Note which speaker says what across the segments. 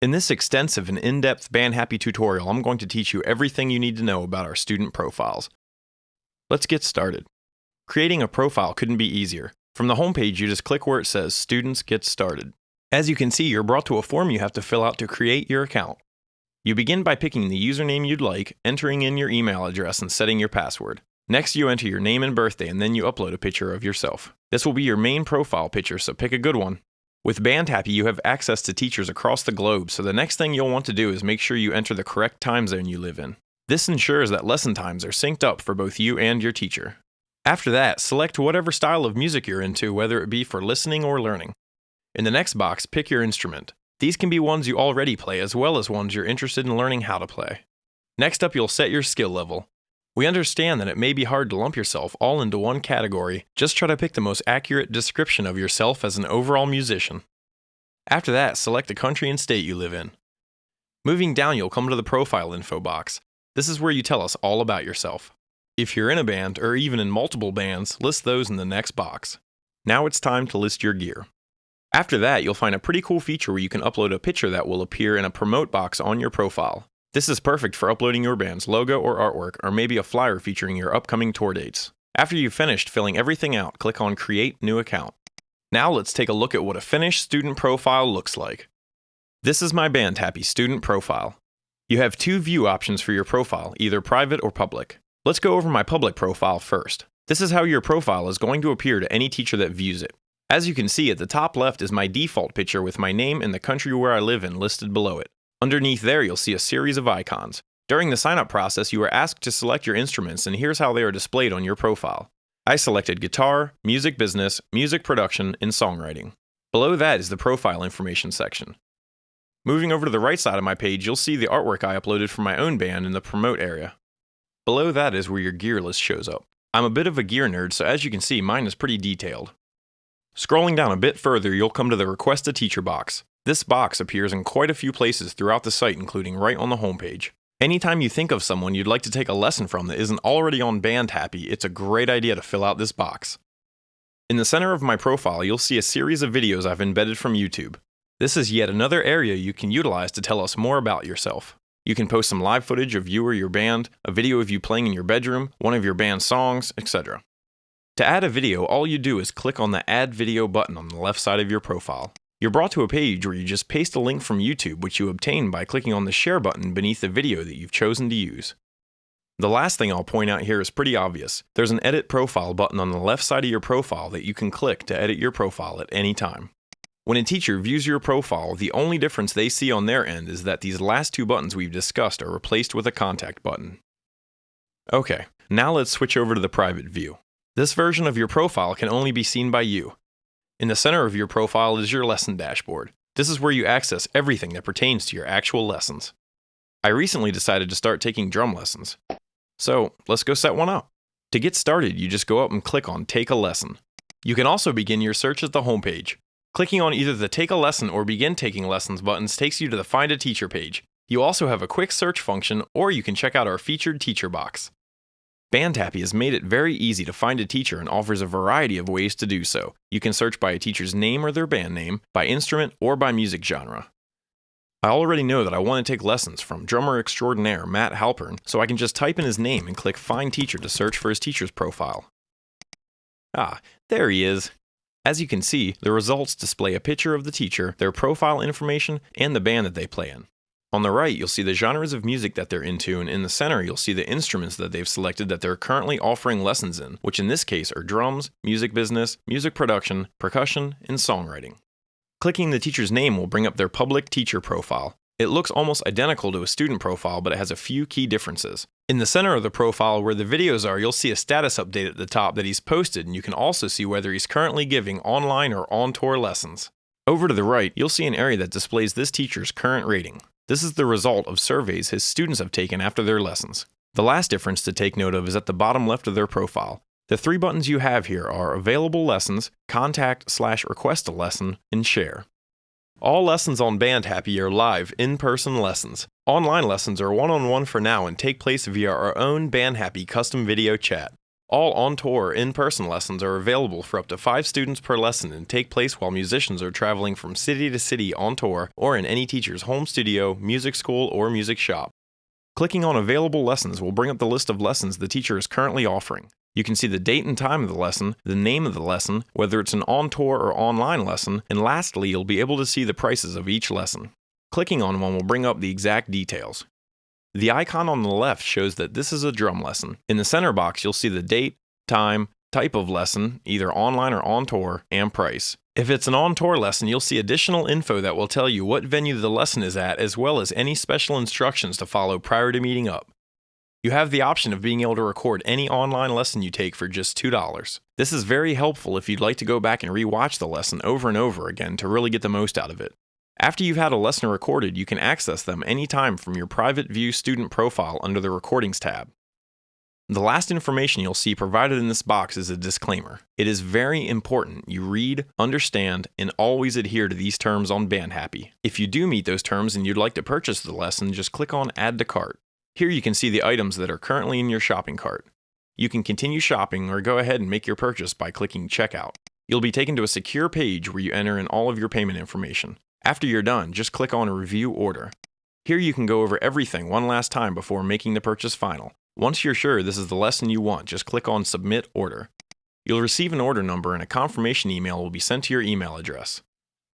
Speaker 1: In this extensive and in-depth BANDHAPPY tutorial, I'm going to teach you everything you need to know about our student profiles. Let's get started. Creating a profile couldn't be easier. From the homepage, you just click where it says Students Get Started. As you can see, you're brought to a form you have to fill out to create your account. You begin by picking the username you'd like, entering in your email address, and setting your password. Next, you enter your name and birthday, and then you upload a picture of yourself. This will be your main profile picture, so pick a good one. With BANDHAPPY, you have access to teachers across the globe, so the next thing you'll want to do is make sure you enter the correct time zone you live in. This ensures that lesson times are synced up for both you and your teacher. After that, select whatever style of music you're into, whether it be for listening or learning. In the next box, pick your instrument. These can be ones you already play as well as ones you're interested in learning how to play. Next up, you'll set your skill level. We understand that it may be hard to lump yourself all into one category. Just try to pick the most accurate description of yourself as an overall musician. After that, select the country and state you live in. Moving down, you'll come to the profile info box. This is where you tell us all about yourself. If you're in a band, or even in multiple bands, list those in the next box. Now it's time to list your gear. After that, you'll find a pretty cool feature where you can upload a picture that will appear in a promote box on your profile. This is perfect for uploading your band's logo or artwork, or maybe a flyer featuring your upcoming tour dates. After you've finished filling everything out, click on Create New Account. Now let's take a look at what a finished student profile looks like. This is my BANDHAPPY student profile. You have two view options for your profile, either private or public. Let's go over my public profile first. This is how your profile is going to appear to any teacher that views it. As you can see, at the top left is my default picture with my name and the country where I live in listed below it. Underneath there, you'll see a series of icons. During the sign-up process, you are asked to select your instruments, and here's how they are displayed on your profile. I selected guitar, music business, music production, and songwriting. Below that is the profile information section. Moving over to the right side of my page, you'll see the artwork I uploaded for my own band in the promote area. Below that is where your gear list shows up. I'm a bit of a gear nerd, so as you can see, mine is pretty detailed. Scrolling down a bit further, you'll come to the Request a Teacher box. This box appears in quite a few places throughout the site, including right on the homepage. Anytime you think of someone you'd like to take a lesson from that isn't already on BANDHAPPY, it's a great idea to fill out this box. In the center of my profile, you'll see a series of videos I've embedded from YouTube. This is yet another area you can utilize to tell us more about yourself. You can post some live footage of you or your band, a video of you playing in your bedroom, one of your band's songs, etc. To add a video, all you do is click on the Add Video button on the left side of your profile. You're brought to a page where you just paste a link from YouTube, which you obtain by clicking on the Share button beneath the video that you've chosen to use. The last thing I'll point out here is pretty obvious. There's an Edit Profile button on the left side of your profile that you can click to edit your profile at any time. When a teacher views your profile, the only difference they see on their end is that these last two buttons we've discussed are replaced with a Contact button. Okay, now let's switch over to the private view. This version of your profile can only be seen by you. In the center of your profile is your lesson dashboard. This is where you access everything that pertains to your actual lessons. I recently decided to start taking drum lessons. So let's go set one up. To get started, you just go up and click on Take a Lesson. You can also begin your search at the homepage. Clicking on either the Take a Lesson or Begin Taking Lessons buttons takes you to the Find a Teacher page. You also have a quick search function, or you can check out our featured teacher box. BANDHAPPY has made it very easy to find a teacher and offers a variety of ways to do so. You can search by a teacher's name or their band name, by instrument, or by music genre. I already know that I want to take lessons from drummer extraordinaire Matt Halpern, so I can just type in his name and click Find Teacher to search for his teacher's profile. Ah, there he is. As you can see, the results display a picture of the teacher, their profile information, and the band that they play in. On the right, you'll see the genres of music that they're into, and in the center, you'll see the instruments that they've selected that they're currently offering lessons in, which in this case are drums, music business, music production, percussion, and songwriting. Clicking the teacher's name will bring up their public teacher profile. It looks almost identical to a student profile, but it has a few key differences. In the center of the profile where the videos are, you'll see a status update at the top that he's posted, and you can also see whether he's currently giving online or on-tour lessons. Over to the right, you'll see an area that displays this teacher's current rating. This is the result of surveys his students have taken after their lessons. The last difference to take note of is at the bottom left of their profile. The three buttons you have here are Available Lessons, Contact/Request a Lesson, and Share. All lessons on BANDHAPPY are live, in-person lessons. Online lessons are one-on-one for now and take place via our own BANDHAPPY custom video chat. All on-tour or in-person lessons are available for up to 5 students per lesson and take place while musicians are traveling from city to city on tour or in any teacher's home studio, music school, or music shop. Clicking on Available Lessons will bring up the list of lessons the teacher is currently offering. You can see the date and time of the lesson, the name of the lesson, whether it's an on-tour or online lesson, and lastly, you'll be able to see the prices of each lesson. Clicking on one will bring up the exact details. The icon on the left shows that this is a drum lesson. In the center box, you'll see the date, time, type of lesson, either online or on tour, and price. If it's an on-tour lesson, you'll see additional info that will tell you what venue the lesson is at, as well as any special instructions to follow prior to meeting up. You have the option of being able to record any online lesson you take for just $2. This is very helpful if you'd like to go back and re-watch the lesson over and over again to really get the most out of it. After you've had a lesson recorded, you can access them anytime from your Private View student profile under the Recordings tab. The last information you'll see provided in this box is a disclaimer. It is very important you read, understand, and always adhere to these terms on BANDHAPPY. If you do meet those terms and you'd like to purchase the lesson, just click on Add to Cart. Here you can see the items that are currently in your shopping cart. You can continue shopping or go ahead and make your purchase by clicking Checkout. You'll be taken to a secure page where you enter in all of your payment information. After you're done, just click on Review Order. Here you can go over everything one last time before making the purchase final. Once you're sure this is the lesson you want, just click on Submit Order. You'll receive an order number and a confirmation email will be sent to your email address.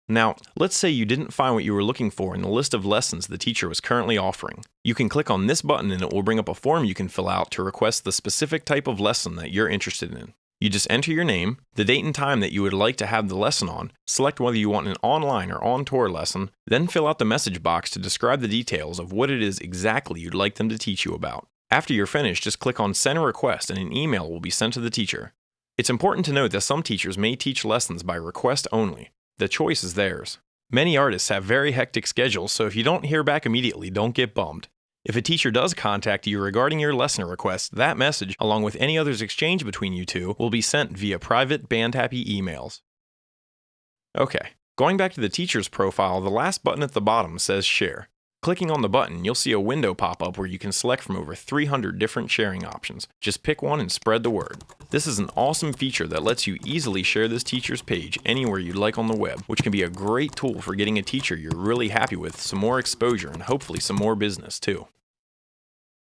Speaker 1: Now, let's say you didn't find what you were looking for in the list of lessons the teacher was currently offering. You can click on this button and it will bring up a form you can fill out to request the specific type of lesson that you're interested in. You just enter your name, the date and time that you would like to have the lesson on, select whether you want an online or on-tour lesson, then fill out the message box to describe the details of what it is exactly you'd like them to teach you about. After you're finished, just click on Send a Request and an email will be sent to the teacher. It's important to note that some teachers may teach lessons by request only. The choice is theirs. Many artists have very hectic schedules, so if you don't hear back immediately, don't get bummed. If a teacher does contact you regarding your lesson request, that message, along with any others exchanged between you two, will be sent via private BANDHAPPY emails. Okay, going back to the teacher's profile, the last button at the bottom says Share. Clicking on the button, you'll see a window pop up where you can select from over 300 different sharing options. Just pick one and spread the word. This is an awesome feature that lets you easily share this teacher's page anywhere you'd like on the web, which can be a great tool for getting a teacher you're really happy with some more exposure and hopefully some more business too.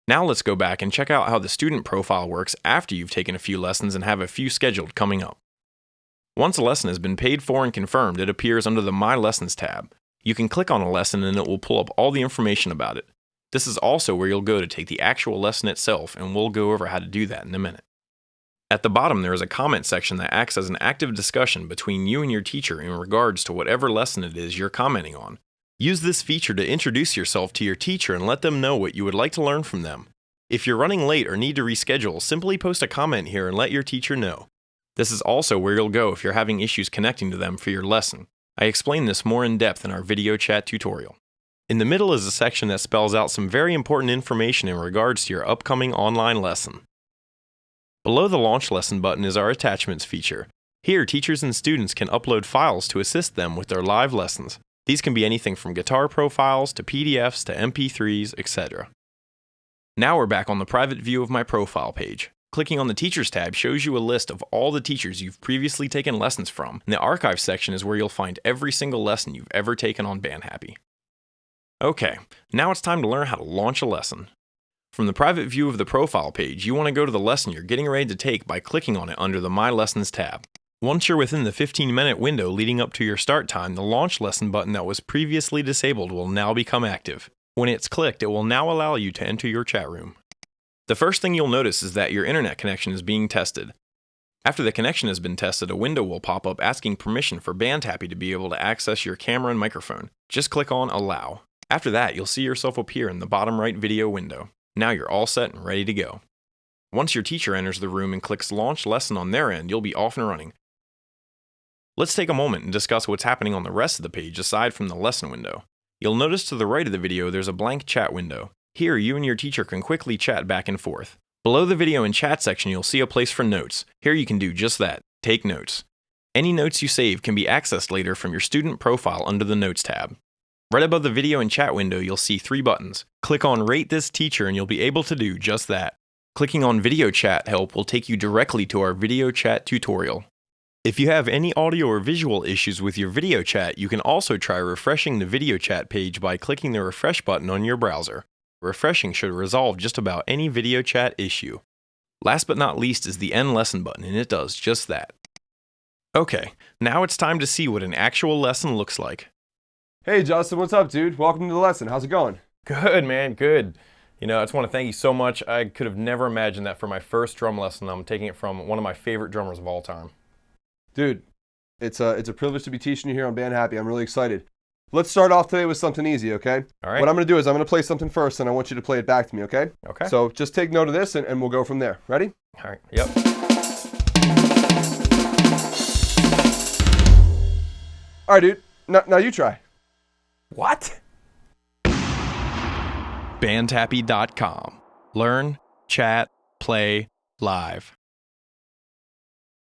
Speaker 1: Now let's go back and check out how the student profile works after you've taken a few lessons and have a few scheduled coming up. Once a lesson has been paid for and confirmed, it appears under the My Lessons tab. You can click on a lesson and it will pull up all the information about it. This is also where you'll go to take the actual lesson itself, and we'll go over how to do that in a minute. At the bottom, there is a comment section that acts as an active discussion between you and your teacher in regards to whatever lesson it is you're commenting on. Use this feature to introduce yourself to your teacher and let them know what you would like to learn from them. If you're running late or need to reschedule, simply post a comment here and let your teacher know. This is also where you'll go if you're having issues connecting to them for your lesson. I explain this more in depth in our video chat tutorial. In the middle is a section that spells out some very important information in regards to your upcoming online lesson. Below the Launch Lesson button is our Attachments feature. Here, teachers and students can upload files to assist them with their live lessons. These can be anything from guitar profiles to PDFs to MP3s, etc. Now we're back on the private view of my profile page. Clicking on the Teachers tab shows you a list of all the teachers you've previously taken lessons from, and the Archive section is where you'll find every single lesson you've ever taken on BANDHAPPY. Okay, now it's time to learn how to launch a lesson. From the private view of the profile page, you want to go to the lesson you're getting ready to take by clicking on it under the My Lessons tab. Once you're within the 15-minute window leading up to your start time, the Launch Lesson button that was previously disabled will now become active. When it's clicked, it will now allow you to enter your chat room. The first thing you'll notice is that your internet connection is being tested. After the connection has been tested, a window will pop up asking permission for BANDHAPPY to be able to access your camera and microphone. Just click on Allow. After that, you'll see yourself appear in the bottom right video window. Now you're all set and ready to go. Once your teacher enters the room and clicks Launch Lesson on their end, you'll be off and running. Let's take a moment and discuss what's happening on the rest of the page aside from the lesson window. You'll notice to the right of the video there's a blank chat window. Here, you and your teacher can quickly chat back and forth. Below the video and chat section, you'll see a place for notes. Here you can do just that, take notes. Any notes you save can be accessed later from your student profile under the Notes tab. Right above the video and chat window, you'll see 3 buttons. Click on Rate This Teacher and you'll be able to do just that. Clicking on Video Chat Help will take you directly to our video chat tutorial. If you have any audio or visual issues with your video chat, you can also try refreshing the video chat page by clicking the refresh button on your browser. Refreshing should resolve just about any video chat issue. Last but not least is the End Lesson button, and it does just that. Okay, now it's time to see what an actual lesson looks like.
Speaker 2: Hey Justin, what's up, dude? Welcome to the lesson. How's it going?
Speaker 1: Good, man, good. I just want to thank you so much. I could have never imagined that for my first drum lesson. I'm taking it from one of my favorite drummers of all time.
Speaker 2: Dude, it's a privilege to be teaching you here on BANDHAPPY. I'm really excited. Let's start off today with something easy, okay?
Speaker 1: All right.
Speaker 2: What I'm going to do is I'm going to play something first, and I want you to play it back to me, okay?
Speaker 1: Okay.
Speaker 2: So just take note of this, and we'll go from there. Ready?
Speaker 1: All right, yep.
Speaker 2: All right, dude. Now you try.
Speaker 1: What? BANDHAPPY.com. Learn, chat, play, live.